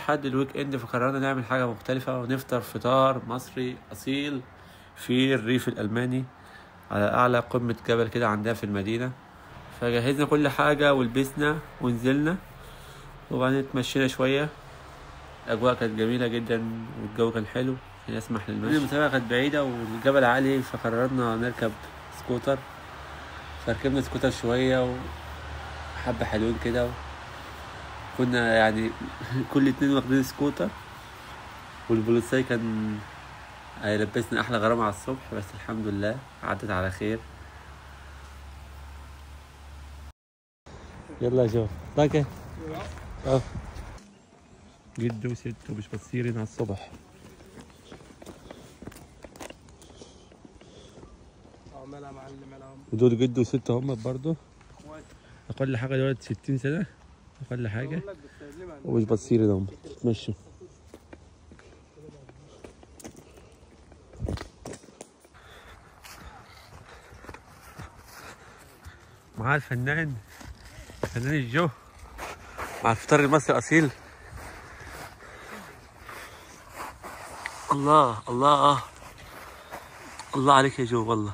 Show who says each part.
Speaker 1: حد الويك اند، فقررنا نعمل حاجة مختلفة ونفطر فطار مصري أصيل في الريف الألماني على أعلى قمة جبل كده عندنا في المدينة. فجهزنا كل حاجة ولبسنا ونزلنا، وبعدين اتمشينا شوية. الأجواء كانت جميلة جدا والجو كان حلو عشان يسمح للمشي. المسافة كانت بعيدة والجبل عالي، فقررنا نركب سكوتر. فركبنا سكوتر شوية وحبة حلوين كده، كنا يعني كل اتنين واخدين سكوتر، والبوليساي كان هيلبسنا أحلى غرامة على الصبح، بس الحمد لله عدت على خير. يلا شوف طاقة جد وست ومش بتصيرين على الصبح. ودول جد وست هم برضه أقل حاجة دلوقتي 60 سنة أقل حاجة، ومش بتصيرين هم تمشوا. مع الفنان الجو مع الفطار المصري الأصيل. الله الله الله عليك يا جو والله.